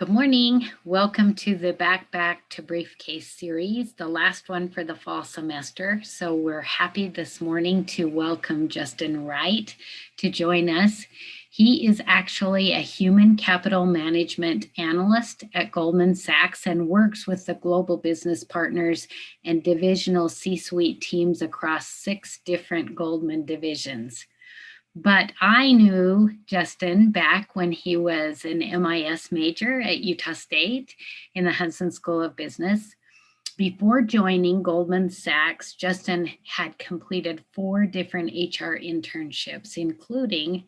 Good morning. Welcome to the Back to Briefcase series, the last one for the fall semester. So we're happy this morning to welcome Justin Wright to join us. He is actually a human capital management analyst at Goldman Sachs and works with the global business partners and divisional C-suite teams across 6 different Goldman divisions. But I knew Justin back when he was an MIS major at Utah State in the Hudson School of Business. Before joining Goldman Sachs, Justin had completed 4 different HR internships, including,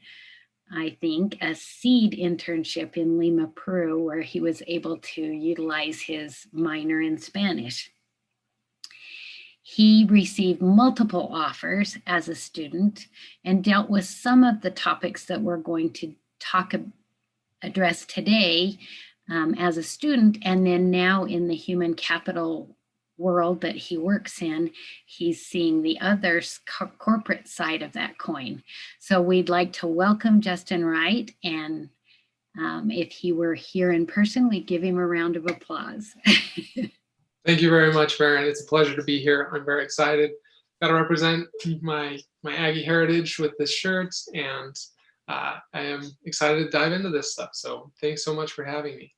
I think, a seed internship in Lima, Peru, where he was able to utilize his minor in Spanish. He received multiple offers as a student and dealt with some of the topics that we're going to address today as a student. And then now in the human capital world that he works in, he's seeing the other corporate side of that coin. So we'd like to welcome Justin Wright. And if he were here in person, we'd give him a round of applause. Thank you very much, Maren. It's a pleasure to be here. I'm very excited. Got to represent my Aggie heritage with this shirt, and I am excited to dive into this stuff. So thanks so much for having me.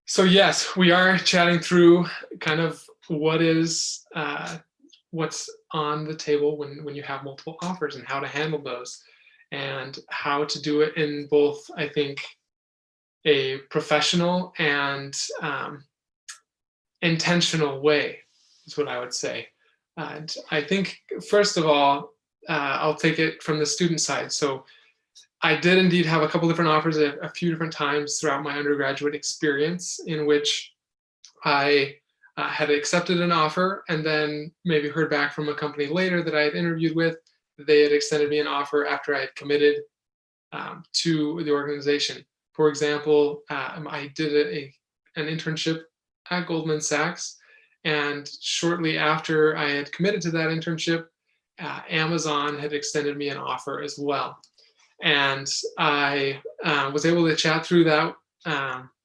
So yes, we are chatting through kind of what's on the table when you have multiple offers and how to handle those and how to do it in both, I think, a professional and intentional way is what I would say. And I think, first of all, I'll take it from the student side. So I did indeed have a couple different offers a few different times throughout my undergraduate experience in which I had accepted an offer and then maybe heard back from a company later that I had interviewed with. They had extended me an offer after I had committed to the organization. For example, I did an internship at Goldman Sachs, and shortly after I had committed to that internship, Amazon had extended me an offer as well. And I was able to chat through that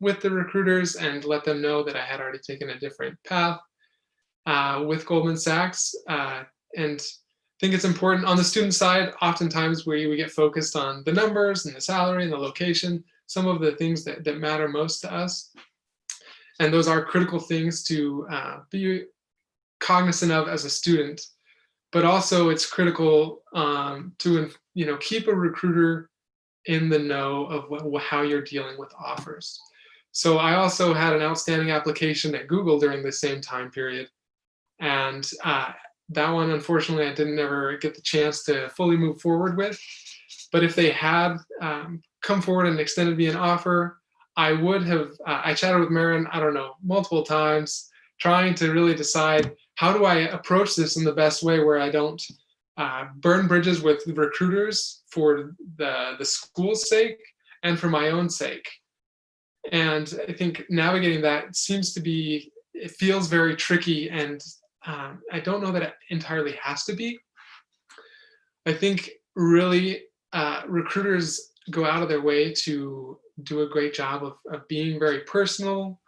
with the recruiters and let them know that I had already taken a different path with Goldman Sachs. And I think it's important on the student side, oftentimes we get focused on the numbers and the salary and the location, some of the things that matter most to us. And those are critical things to be cognizant of as a student. But also it's critical to keep a recruiter in the know of how you're dealing with offers. So I also had an outstanding application at Google during the same time period. And that one, unfortunately, I didn't ever get the chance to fully move forward with. But if they had come forward and extended me an offer, I would have, I chatted with Maren, multiple times, trying to really decide how do I approach this in the best way where I don't burn bridges with recruiters for the school's sake and for my own sake. And I think navigating that it feels very tricky, and I don't know that it entirely has to be. I think really recruiters go out of their way to do a great job of being very personal,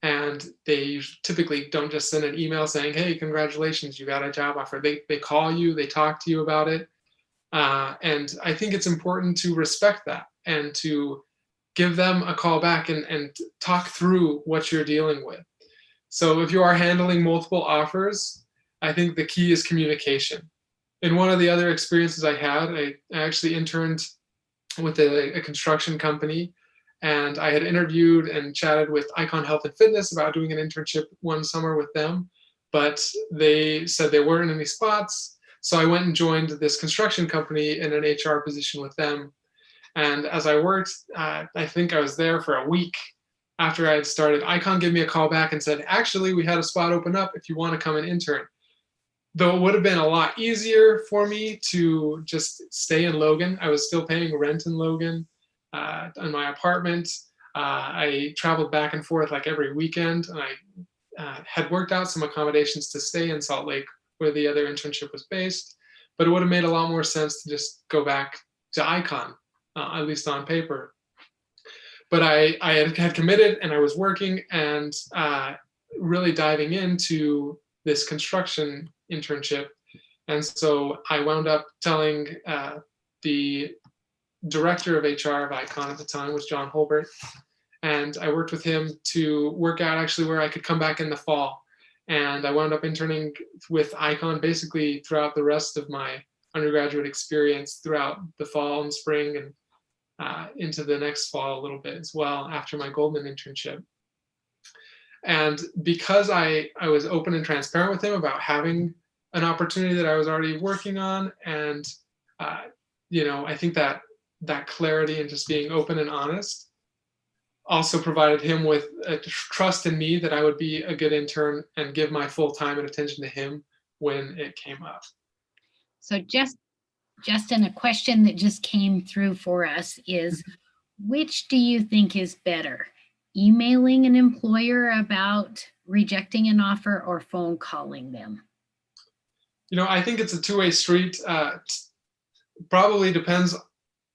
and they typically don't just send an email saying, hey, congratulations, you got a job offer. They call you, they talk to you about it. And I think it's important to respect that and to give them a call back and talk through what you're dealing with. So if you are handling multiple offers, I think the key is communication. In one of the other experiences I had, I actually interned with a construction company, and I had interviewed and chatted with Icon Health and Fitness about doing an internship one summer with them, but they said there weren't any spots. So I went and joined this construction company in an HR position with them. And as I worked, I think I was there for a week after I had started. Icon gave me a call back and said, actually, we had a spot open up if you want to come and intern. Though it would have been a lot easier for me to just stay in Logan. I was still paying rent in Logan in my apartment. I traveled back and forth like every weekend, and I had worked out some accommodations to stay in Salt Lake where the other internship was based. But it would have made a lot more sense to just go back to Icon at least on paper. But I had committed and I was working and really diving into this construction internship. And so I wound up telling the director of HR of Icon at the time was John Holbert. And I worked with him to work out actually where I could come back in the fall. And I wound up interning with Icon basically throughout the rest of my undergraduate experience throughout the fall and spring and into the next fall a little bit as well after my Goldman internship. And because I was open and transparent with him about having an opportunity that I was already working on, and I think that clarity and just being open and honest also provided him with a trust in me that I would be a good intern and give my full time and attention to him when it came up. So Justin, a question that just came through for us is, which do you think is better? Emailing an employer about rejecting an offer or phone calling them? I think it's a two-way street. Probably depends.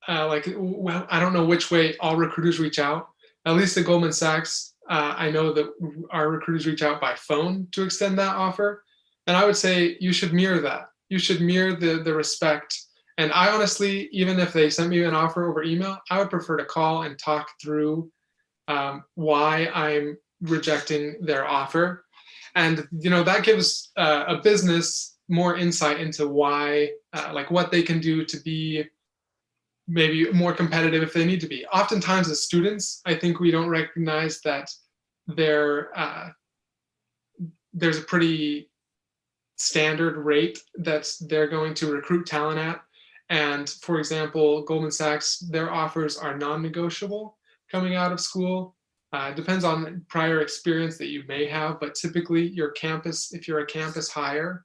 I don't know which way all recruiters reach out. At least at Goldman Sachs, I know that our recruiters reach out by phone to extend that offer. And I would say you should mirror that. You should mirror the respect. And I honestly, even if they sent me an offer over email, I would prefer to call and talk through why I'm rejecting their offer. And, that gives a business more insight into why, what they can do to be maybe more competitive if they need to be. Oftentimes as students, I think we don't recognize that there's a pretty standard rate that they're going to recruit talent at. And for example, Goldman Sachs, their offers are non-negotiable coming out of school. Depends on prior experience that you may have, but typically if you're a campus hire,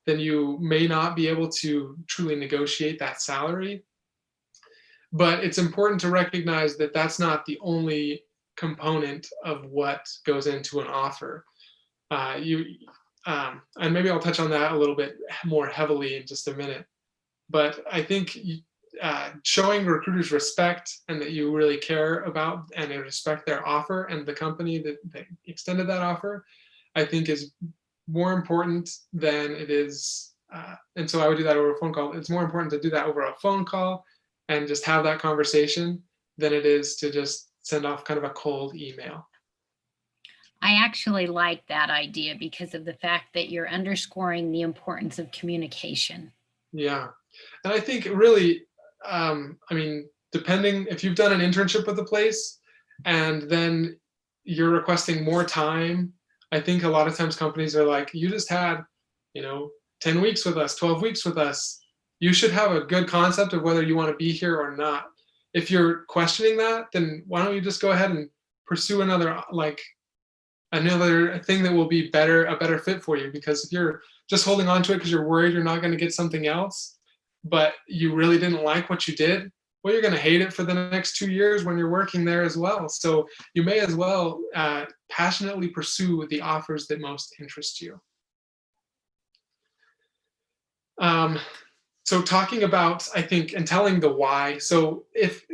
then you may not be able to truly negotiate that salary. But it's important to recognize that that's not the only component of what goes into an offer. And maybe I'll touch on that a little bit more heavily in just a minute. But I think showing recruiters respect and that you really care about and respect their offer and the company that extended that offer, I think is more important than it is. And so I would do that over a phone call. It's more important to do that over a phone call and just have that conversation than it is to just send off kind of a cold email. I actually like that idea because of the fact that you're underscoring the importance of communication. Yeah. And I think really, depending if you've done an internship with a place and then you're requesting more time, I think a lot of times companies are like, you just had, 10 weeks with us, 12 weeks with us. You should have a good concept of whether you want to be here or not. If you're questioning that, then why don't you just go ahead and pursue another thing that will be a better fit for you? Because if you're just holding on to it because you're worried you're not going to get something else, but you really didn't like what you did, well, you're going to hate it for the next 2 years when you're working there as well. So you may as well passionately pursue the offers that most interest you. So talking about, I think, and telling the why. So if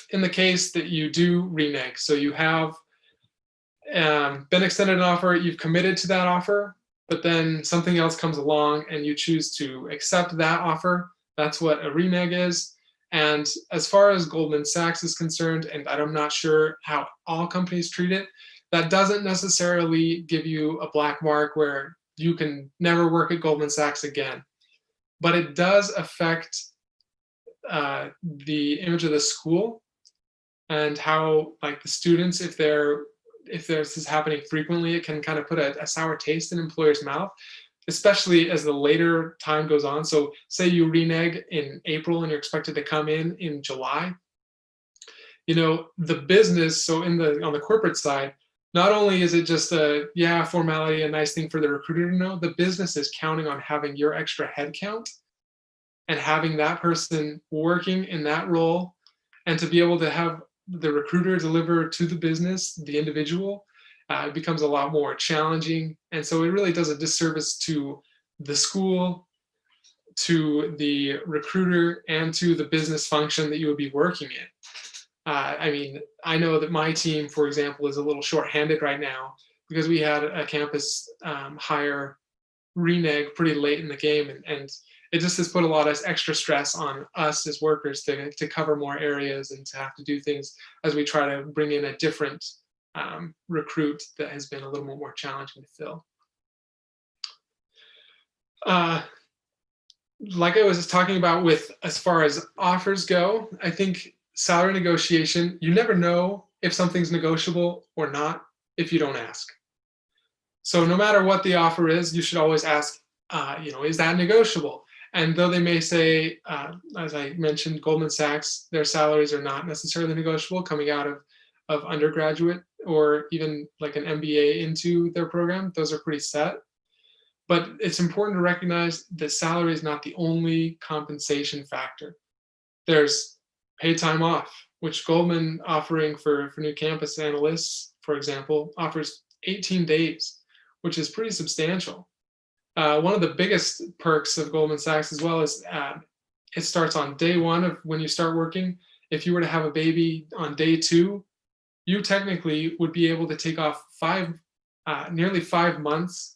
in the case that you do renege, so you have been extended an offer, you've committed to that offer, but then something else comes along and you choose to accept that offer, that's what a renege is. And as far as Goldman Sachs is concerned, and I'm not sure how all companies treat it, that doesn't necessarily give you a black mark where you can never work at Goldman Sachs again. But it does affect the image of the school and how, the students, if this is happening frequently, it can kind of put a sour taste in employers' mouth, especially as the later time goes on. So say you renege in April and you're expected to come in July. The business, so on the corporate side, not only is it just a formality, a nice thing for the recruiter to know, the business is counting on having your extra headcount and having that person working in that role, and to be able to have the recruiter deliver to the business, the individual, it becomes a lot more challenging. And so it really does a disservice to the school, to the recruiter and to the business function that you would be working in. I mean, I know that my team, for example, is a little shorthanded right now because we had a campus hire renege pretty late in the game, and it just has put a lot of extra stress on us as workers to cover more areas and to have to do things as we try to bring in a different recruit that has been a little more challenging to fill. Like I was talking about with as far as offers go, I think salary negotiation, you never know if something's negotiable or not if you don't ask. So no matter what the offer is, you should always ask, is that negotiable? And though they may say, as I mentioned, Goldman Sachs, their salaries are not necessarily negotiable coming out of undergraduate or even like an MBA into their program, those are pretty set. But it's important to recognize that salary is not the only compensation factor. There's paid time off, which Goldman offering for new campus analysts, for example, offers 18 days, which is pretty substantial. One of the biggest perks of Goldman Sachs as well is it starts on day one of when you start working. If you were to have a baby on day two, you technically would be able to take off nearly 5 months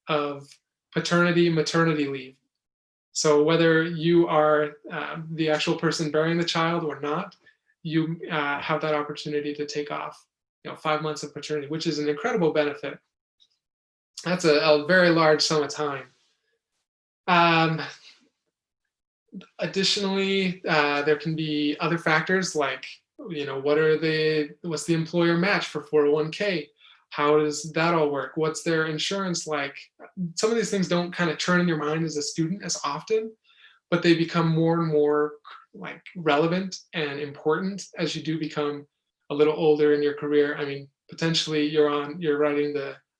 of paternity maternity leave. So whether you are the actual person bearing the child or not, you have that opportunity to take off 5 months of paternity, which is an incredible benefit. That's a very large sum of time. Additionally, there can be other factors like, what's the employer match for 401k? How does that all work? What's their insurance like? Some of these things don't kind of churn in your mind as a student as often, but they become more and more like relevant and important as you do become a little older in your career. I mean, potentially you're writing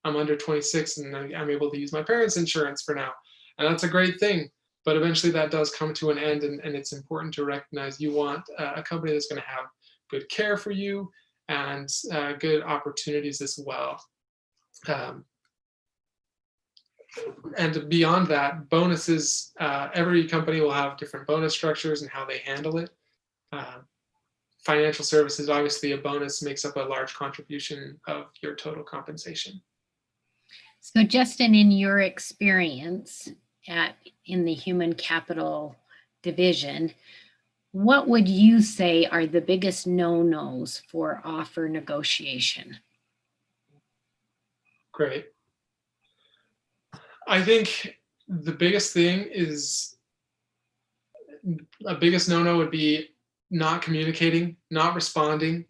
I'm under 26 and I'm able to use my parents' insurance for now. And that's a great thing. But eventually that does come to an end, and it's important to recognize you want a company that's going to have good care for you and good opportunities as well. And beyond that, bonuses, every company will have different bonus structures and how they handle it. Financial services, obviously a bonus makes up a large contribution of your total compensation. So Justin, in your experience in the human capital division, what would you say are the biggest no-nos for offer negotiation? Great. I think the biggest thing is, a biggest no-no would be not communicating, not responding.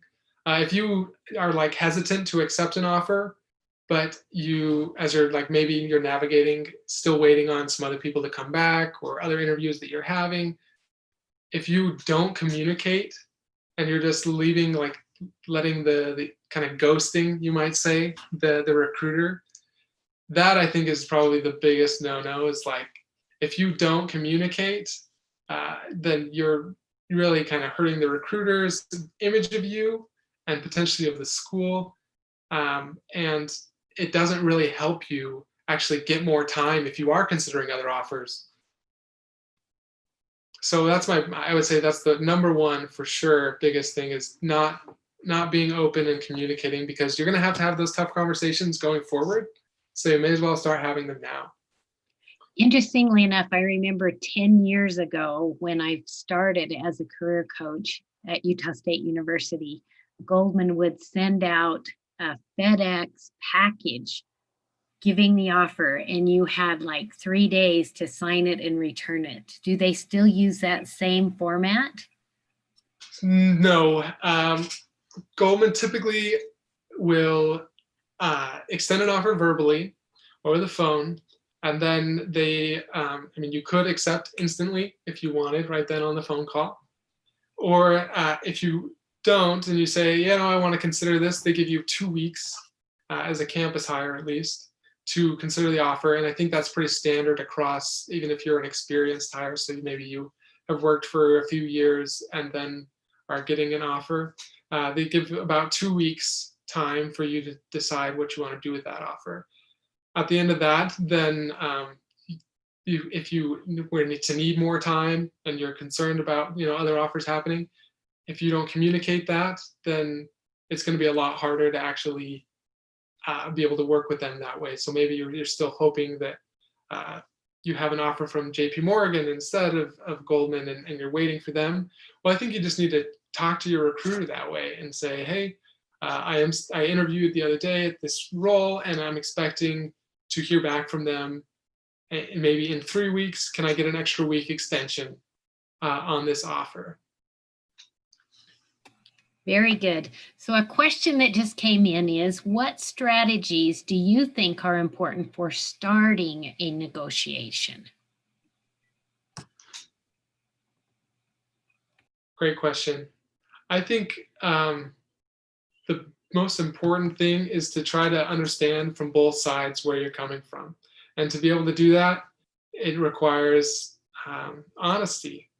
If you are like hesitant to accept an offer, but as you're like, maybe you're navigating, still waiting on some other people to come back or other interviews that you're having, if you don't communicate and you're just leaving, like letting the kind of ghosting, you might say, the recruiter, that I think is probably the biggest no-no, is like, if you don't communicate, then you're really kind of hurting the recruiter's image of you and potentially of the school. And it doesn't really help you actually get more time if you are considering other offers. So I would say that's the number one for sure biggest thing, is not being open and communicating, because you're going to have those tough conversations going forward. So you may as well start having them now. Interestingly enough, I remember 10 years ago when I started as a career coach at Utah State University, Goldman would send out a FedEx package giving the offer, and you had like 3 days to sign it and return it. Do they still use that same format? No. Goldman typically will extend an offer verbally over the phone, and then you could accept instantly if you wanted right then on the phone call. Or if you don't and you say, I want to consider this, they give you 2 weeks as a campus hire at least to consider the offer. And I think that's pretty standard across, even if you're an experienced hire. So maybe you have worked for a few years and then are getting an offer. They give about 2 weeks time for you to decide what you want to do with that offer. At the end of that, then if you were to need more time and you're concerned about, other offers happening, if you don't communicate that, then it's going to be a lot harder to actually be able to work with them that way. So maybe you're still hoping that you have an offer from JP Morgan instead of Goldman, and you're waiting for them. Well, I think you just need to talk to your recruiter that way and say, hey, I interviewed the other day at this role, and I'm expecting to hear back from them maybe in 3 weeks. Can I get an extra week extension on this offer? Very good. So a question that just came in is, what strategies do you think are important for starting a negotiation? Great question. I think the most important thing is to try to understand from both sides where you're coming from. And to be able to do that, it requires honesty.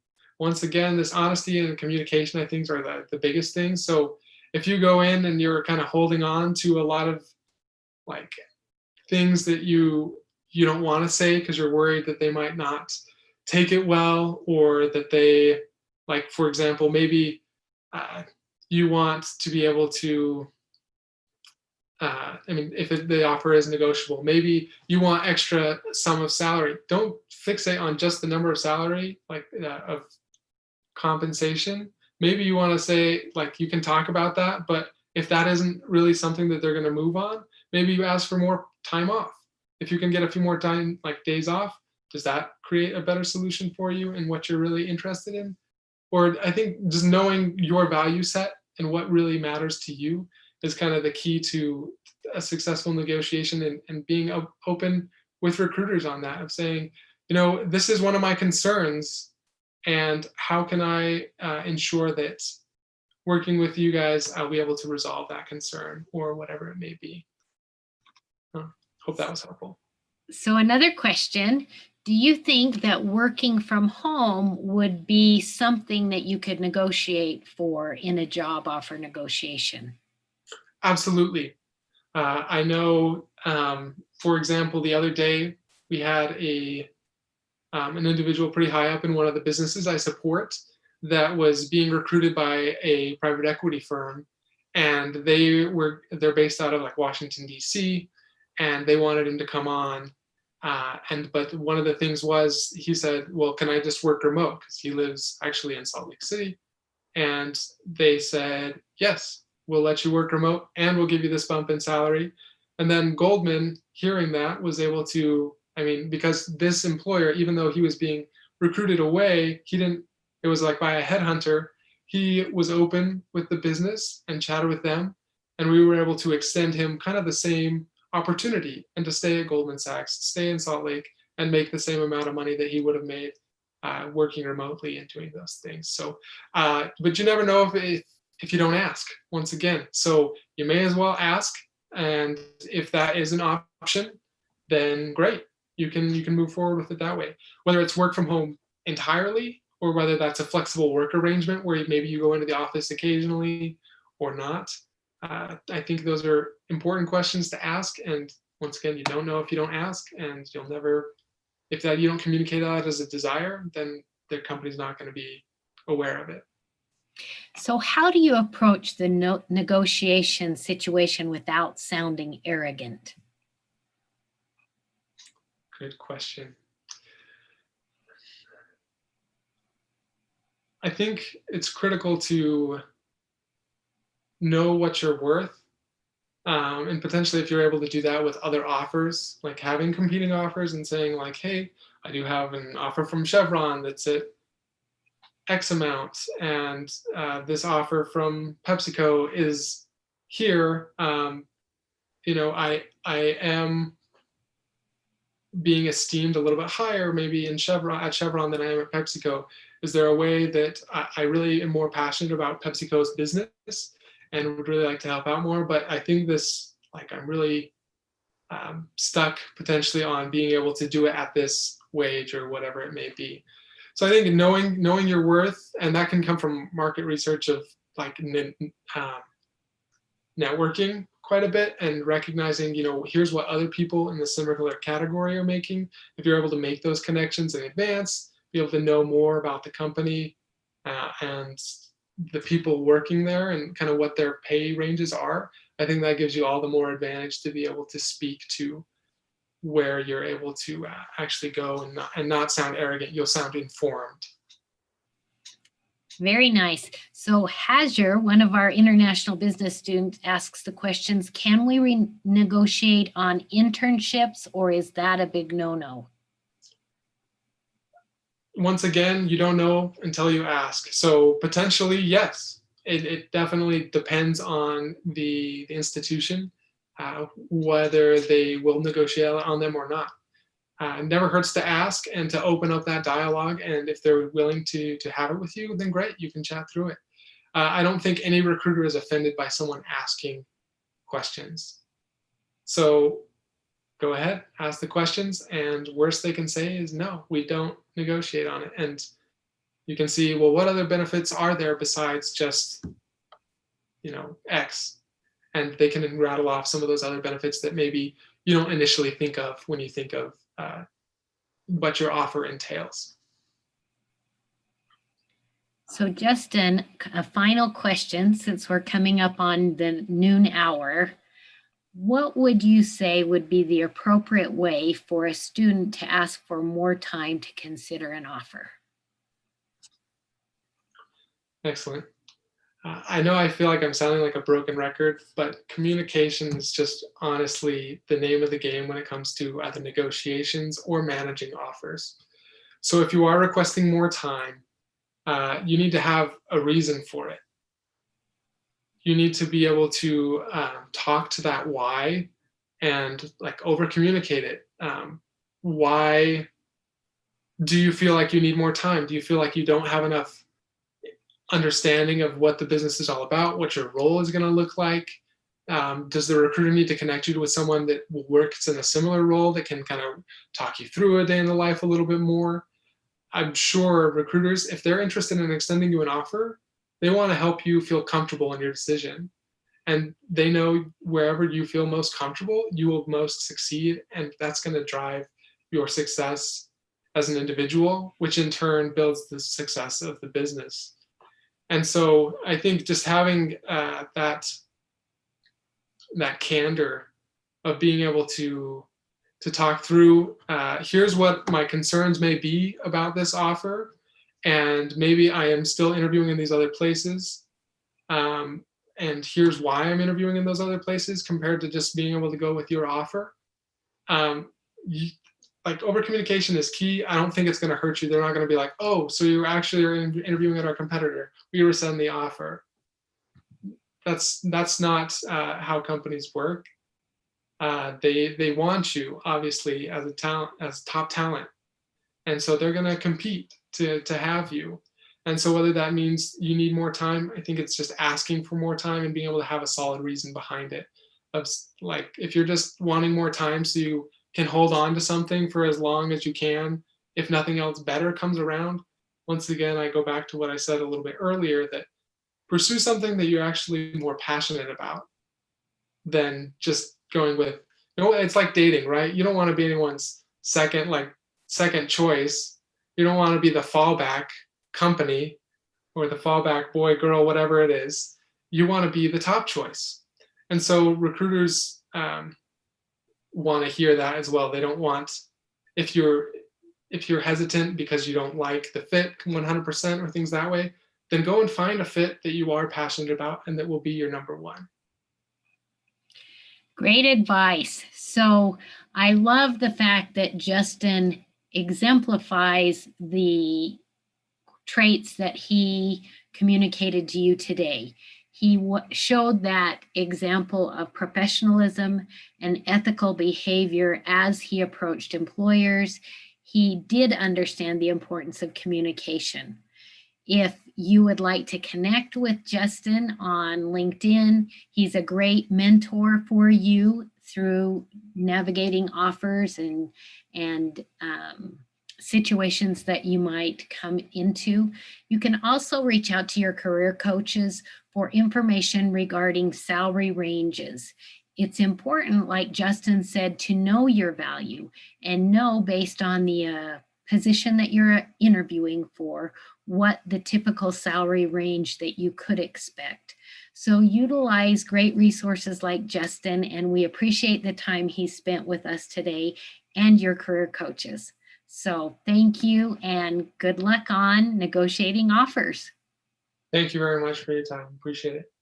Once again, this honesty and communication, I think, are the biggest things. So if you go in and you're kind of holding on to a lot of like things that you don't want to say because you're worried that they might not take it well, or that they, like, for example, maybe you want to be able to, if the offer is negotiable, maybe you want extra sum of salary. Don't fixate on just the number of salary, like of compensation. Maybe you want to say, like, you can talk about that, but if that isn't really something that they're going to move on, maybe you ask for more time off. If you can get a few more time, like days off, does that create a better solution for you and what you're really interested in? Or I think just knowing your value set and what really matters to you is kind of the key to a successful negotiation, and being open with recruiters on that, of saying, this is one of my concerns, and how can I ensure that working with you guys, I'll be able to resolve that concern, or whatever it may be. Hope that was helpful. So another question, do you think that working from home would be something that you could negotiate for in a job offer negotiation? Absolutely. I know, for example, the other day we had an individual pretty high up in one of the businesses I support that was being recruited by a private equity firm, and they're based out of like Washington, D.C., and they wanted him to come on. But one of the things was, he said, well, can I just work remote? Because he lives actually in Salt Lake City. And they said, yes, we'll let you work remote and we'll give you this bump in salary. And then Goldman, hearing that, was able to, because this employer, even though he was being recruited away, it was like by a headhunter, he was open with the business and chatted with them. And we were able to extend him kind of the same opportunity, and to stay at Goldman Sachs, stay in Salt Lake, and make the same amount of money that he would have made working remotely and doing those things. So, but you never know if you don't ask, once again. So you may as well ask, and if that is an option, then great. You can move forward with it that way. Whether it's work from home entirely, or whether that's a flexible work arrangement where maybe you go into the office occasionally or not. I think those are important questions to ask. And once again, you don't know if you don't ask, and you'll never, if you don't communicate that as a desire, then the company's not going to be aware of it. So how do you approach the negotiation situation without sounding arrogant? Good question. I think it's critical to know what you're worth. And potentially, if you're able to do that with other offers, like having competing offers and saying like, hey, I do have an offer from Chevron that's at X amount, and this offer from PepsiCo is here. I am being esteemed a little bit higher maybe at Chevron than I am at PepsiCo. Is there a way that I really am more passionate about PepsiCo's business and would really like to help out more? But I think I'm really stuck potentially on being able to do it at this wage or whatever it may be. So I think knowing your worth, and that can come from market research of like networking, quite a bit, and recognizing, here's what other people in the similar category are making. If you're able to make those connections in advance, be able to know more about the company and the people working there and kind of what their pay ranges are, I think that gives you all the more advantage to be able to speak to where you're able to actually go and not sound arrogant. You'll sound informed. Very nice. So Hazur, one of our international business students, asks the questions, can we renegotiate on internships, or is that a big no-no? Once again, you don't know until you ask. So potentially, yes. It definitely depends on the institution, whether they will negotiate on them or not. It never hurts to ask and to open up that dialogue. And if they're willing to have it with you, then great, you can chat through it. I don't think any recruiter is offended by someone asking questions. So go ahead, ask the questions, and worst they can say is no, we don't negotiate on it. And you can see, well, what other benefits are there besides just, X? And they can rattle off some of those other benefits that maybe you don't initially think of when you think of what your offer entails. So Justin, a final question, since we're coming up on the noon hour. What would you say would be the appropriate way for a student to ask for more time to consider an offer? Excellent. I know I feel like I'm sounding like a broken record, but communication is just honestly the name of the game when it comes to either negotiations or managing offers. So if you are requesting more time, you need to have a reason for it. You need to be able to talk to that why and over communicate it. Why do you feel like you need more time? Do you feel like you don't have enough understanding of what the business is all about, what your role is going to look like? Does the recruiter need to connect you with someone that works in a similar role that can kind of talk you through a day in the life a little bit more? I'm sure recruiters, if they're interested in extending you an offer, they want to help you feel comfortable in your decision. And they know wherever you feel most comfortable, you will most succeed. And that's going to drive your success as an individual, which in turn builds the success of the business. And so I think just having that candor of being able to talk through, here's what my concerns may be about this offer, and maybe I am still interviewing in these other places, and here's why I'm interviewing in those other places, compared to just being able to go with your offer. Over communication is key. I don't think it's going to hurt you. They're not going to be like, oh, so you actually are interviewing at our competitor. We rescind the offer. That's not how companies work. They want you, obviously, as a talent, as top talent, and so they're going to compete to have you. And so whether that means you need more time, I think it's just asking for more time and being able to have a solid reason behind it. Of if you're just wanting more time so you can hold on to something for as long as you can, if nothing else better comes around. Once again, I go back to what I said a little bit earlier, that pursue something that you're actually more passionate about than just going with, it's like dating, right? You don't want to be anyone's second choice. You don't want to be the fallback company or the fallback boy, girl, whatever it is. You want to be the top choice. And so recruiters want to hear that as well. They don't want, if you're hesitant because you don't like the fit 100% or things that way, then go and find a fit that you are passionate about and that will be your number one. Great advice. So I love the fact that Justin exemplifies the traits that he communicated to you today. He showed that example of professionalism and ethical behavior as he approached employers. He did understand the importance of communication. If you would like to connect with Justin on LinkedIn, he's a great mentor for you through navigating offers and situations that you might come into. You can also reach out to your career coaches for information regarding salary ranges. It's important, like Justin said, to know your value and know based on the position that you're interviewing for what the typical salary range that you could expect. So utilize great resources like Justin, and we appreciate the time he spent with us today and your career coaches. So thank you and good luck on negotiating offers. Thank you very much for your time. Appreciate it.